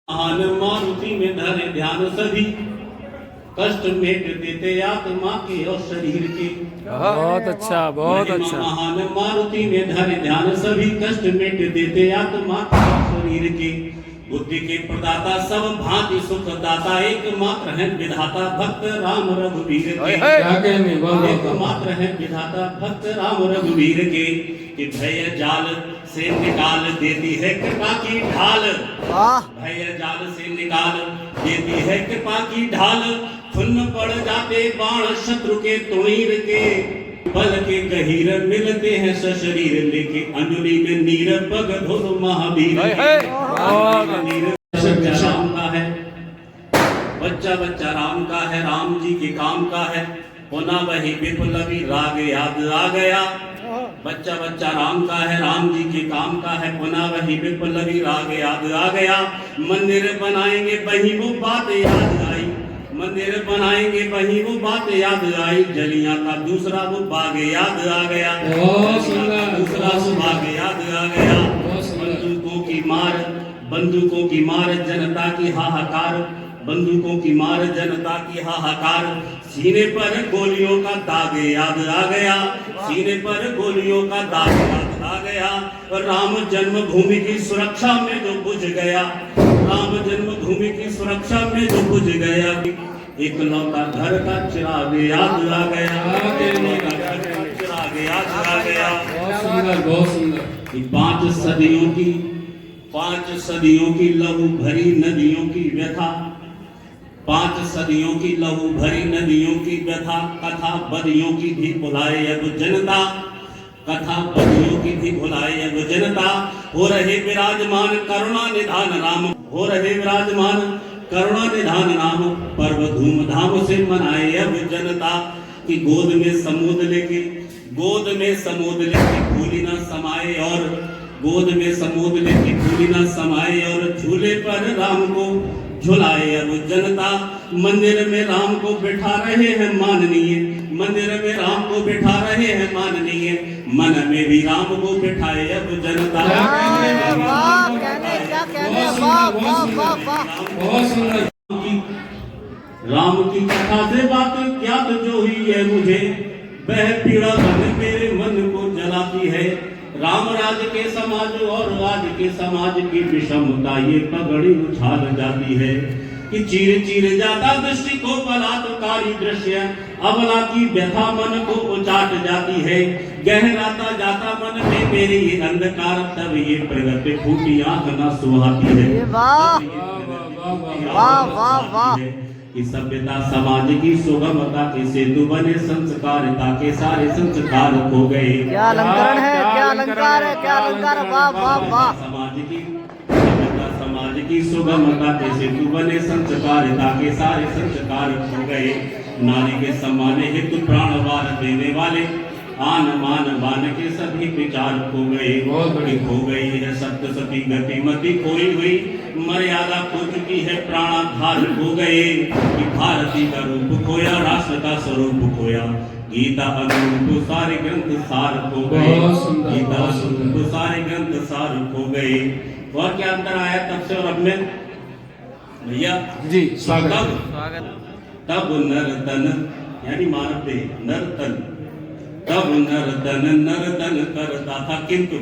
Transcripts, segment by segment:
महान मारुति में धरे ध्यान सभी कष्ट मेट देते आत्मा के और शरीर के। बहुत अच्छा, बहुत अच्छा। महान मारुति में धरे ध्यान सभी कष्ट मेट देते आत्मा के और शरीर के। बुद्धि के प्रदाता सब भांति सुख दाता एकमात्र है विधाता भक्त राम रघुवीर के। एकमात्र है विधाता भक्त राम रघुवीर के। कि भय जाल से निकाल देती है कृपा की ढाल। भय जाल से निकाल देती है कृपा की ढाल। खुन्न पड़ जाते बाण शत्रु के तुणीर के। बल के गहीर मिलते हैं सशरीर लेके। अंजलि में नीर पग धुर महावीर राम का है बच्चा बच्चा राम का है। राम जी के काम का है पुनः वही विप्लवी राग याद आ गया। बच्चा बच्चा राम का है राम जी के काम का है पुनः वही विप्लवी राग याद आ गया। मंदिर बनाएंगे वही वो बात याद आई। मंदिर बनाएंगे वही वो बात याद आई। जलियां का दूसरा वो बाग याद आ गया। दूसरा वो बाग याद आ गया। बंदूकों की मार जनता की हाहाकार। बंदूकों की मार जनता की हाहाकार। सीने पर गोलियों का दाग याद आ गया। सीने पर गोलियों का दाग याद आ गया। राम जन्मभूमि की सुरक्षा में जो बुझ गया। राम जन्मभूमि की सुरक्षा में जो बुझ गया। एक लौटा घर का चिराग याद आ गया। चिराग याद आ गया। बहुत सुंदर। 5 सदियों की लहू भरी नदियों की व्यथा। 5 सदियों की लहू भरी नदियों की व्यथा। कथा बदियों की भी भुलाए अब जनता। कथा बदियों की भी भुलाए अब जनता। हो रहे विराजमान करुणा निधान राम। हो रहे विराजमान करुणा निधान राम। पर्व धूमधाम से मनाए अब जनता। कि गोद में समूद लेके भूली ना समाए। और गोद में समूद लेके भूली ना समाए। और झूले पर राम को झुलाए अब जनता। मंदिर में राम को बिठा रहे हैं माननीय। मंदिर में राम को बिठा रहे हैं माननीय। मन में भी राम को बिठाए अब जनता। राम की कथा से बात क्या तो जो हुई है मुझे। वह पीड़ा मन मेरे मन को जलाती है। राम राज के समाज और आज के समाज की विषमता ये पगड़ी उछाल जाती है। कि चीर चीर जाता दृष्टि को बलात्कारी दृश्य। अबला की व्यथा मन को उचाट जाती है। गहराता जाता मन में मेरी ये अंधकार। तब ये प्रगति फूटी आंख न सुहाती है। कि सभ्यता समाज की सुगमता के सेतु बने। संस्कारिता के सारे संस्कार खो गए। क्या अलंकरण है, क्या अलंकार है, क्या अलंकार। वाह वाह वाह। समाज की सुगमता के सेतु बने। संस्कारिता के सारे संस्कार खो गए। नारी के सम्मान हेतु प्राण वार देने वाले। आन मान बान के सभी विचार खो गए। बहुत बड़ी खो गई है सप्तशती गतिमति खोई हुई। मर्यादा खो चुकी है प्राणाधार खो गए। कि भारती का रूप खोया राष्ट्र का स्वरूप खोया। गीता अनुरूप सारे ग्रंथ सार खो गए। गीता अनुरूप सारे ग्रंथ सार खो गए। और क्या अंतर आया तब से और अब में भैया जी? स्वागत। तब नर्तन यानी मानव देह नर्तन। तब नर्तन करता था किंतु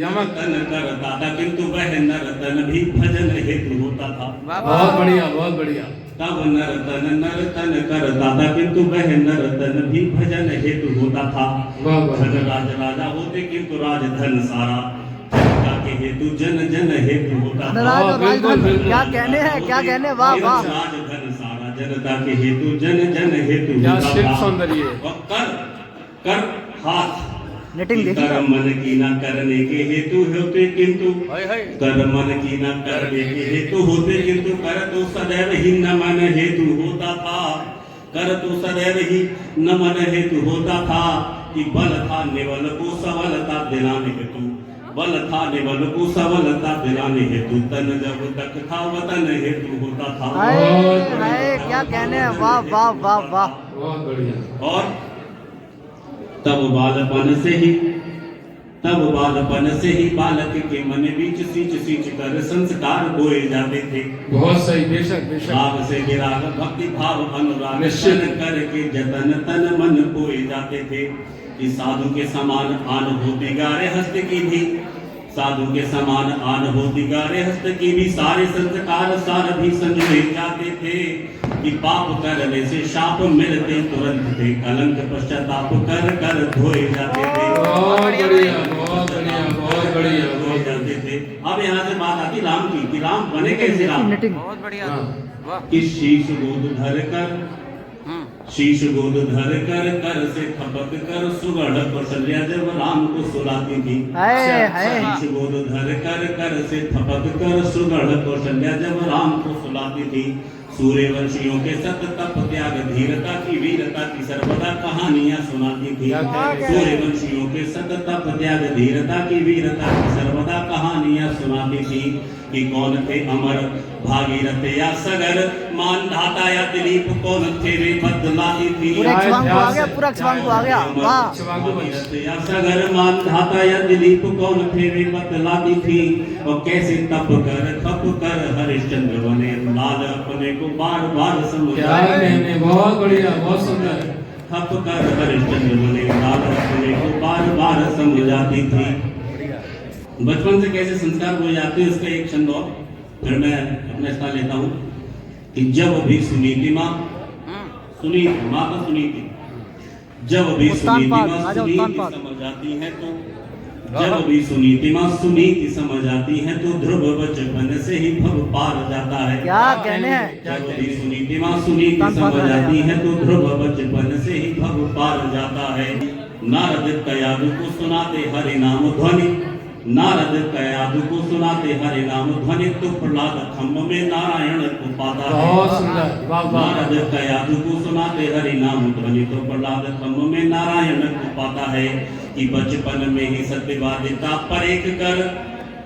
नर्तन करता था किंतु वह नर्तन भी भजन हेतु होता था। बहुत बढ़िया, बहुत बढ़िया। तब नर्तन करता था किंतु वह नर्तन भी भजन हेतु होता था। धन राज राजा होते किंतु राज धन सारा। जनता के हेतु जन जन हेतु होता था। क्या कहने हैं, क्या कहने। वाह वाह। राज धन सारा जनता के हेतु जन जन हेतु सौंदर्य। कर हाथ कर्म मन की न करने के हेतु होते किंतु। कर्म मन की न करने के हेतु होते किंतु। कर तो सदैव ही न मन हेतु होता था। कर तो सदैव ही न मन हेतु होता था। कि बल था निवल को सबलता दिलाने हेतु। बल था निवल को सबलता दिलाने हेतु। तन जब तक था वतन हेतु होता था। क्या कहने हैं। वाह वाह वाह वाह। बहुत बढ़िया। और तब बालपन से ही तब बालपन से ही बालक के मन बीच सींच सींच कर संस्कार बोए जाते थे। बहुत सही, बेशक बेशक। भाव से विराग भक्ति भाव अनुराग निश्चित। शन करके जतन तन मन बोए जाते थे। कि साधु के समान आन होती गारे हस्त की भी, साधु के समान आन होती गारे हस्त की भी, सारे संस्कार सार भी संजोए जाते थे। कि पाप करने से शाप मिलते तुरंत थे, कलंक पश्चाताप कर कर धोए जाते थे। बहुत बढ़िया, बहुत बढ़िया, बहुत बढ़िया, धोए बहुत जाते थे। अब यहाँ से बात आती राम की, कि राम बने कैसे राम? बहुत बढ़िया। कि शीश गोद धर कर, शीश गोद धर कर कर से थपक कर सुगढ़ कौशल्या जब राम को सुलाती थी। शीश गोद धर कर कर से थपक कर सुगढ़ कौशल्या जब राम को सुलाती थी। सूर्यवंशियों के सत तप त्याग धीरता की वीरता की सर्वदा कहानियां सुनाती थी। सूर्यवंशियों के सत तप त्याग धीरता की वीरता की सर्वदा कहानियां सुनाती थी। कि कौन थे अमर भागीरथ या सगर, मानधाता या दिलीप कौन थे वे बदलाती थी। पूरा छवांग को आ गया, पूरा छवांग को आ गया। वाह। भागीरथ या सगर, मानधाता या दिलीप कौन थे वे बदलाती थी। और कैसे तप कर खप कर हरिश्चंद्र बने, लाल अपने को बार बार क्या समझाते। कहने, बहुत बढ़िया, बहुत सुंदर। खप कर हरिश्चंद्र बने, लाल अपने को बार बार समझाती थी। बचपन से कैसे संस्कार हो जाते हैं, इसका एक छंद और फिर मैं अपना स्थान लेता हूँ। कि जब भी सुनीति माँ, सुनीति माँ तो सुनीति, जब भी सुनीति माँ सुनीति समझ आती है तो, जब भी सुनीति माँ सुनीति समझ आती है तो ध्रुव बचपन से ही भव पार जाता है। क्या कहने हैं? जब भी सुनीति माँ सुनीति समझ आती है तो ध्रुव बचपन से ही भव पार जाता है। नारद कयादु को सुनाते हरि नाम ध्वनि, नारद कयादु को सुनाते हरि नाम ध्वनि, तो प्रहलाद खम्भ में नारायण को पाता है। बहुत सुंदर, वाह वाह। नारद कयादु को सुनाते हरि नाम ध्वनि, तो प्रहलाद खम्भ में नारायण को पाता है। कि बचपन में ही सत्यवादिता परेख कर,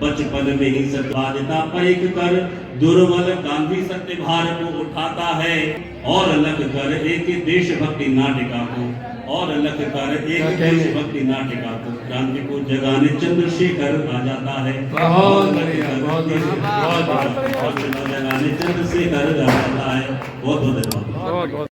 बचपन में ही सत्यवादिता परेख कर, दुर्बल गांधी सत्य भार को उठाता है। और लख कर एक देशभक्ति नाटिका को, और लख कर एक देशभक्ति नाटिका को, क्रांति को जगाने चंद्रशेखर आ जाता है। बहुत बढ़िया, बहुत बढ़िया, बहुत बढ़िया। जगाने चंद्रशेखर आ जाता है। बहुत बहुत धन्यवाद। बहुत बहुत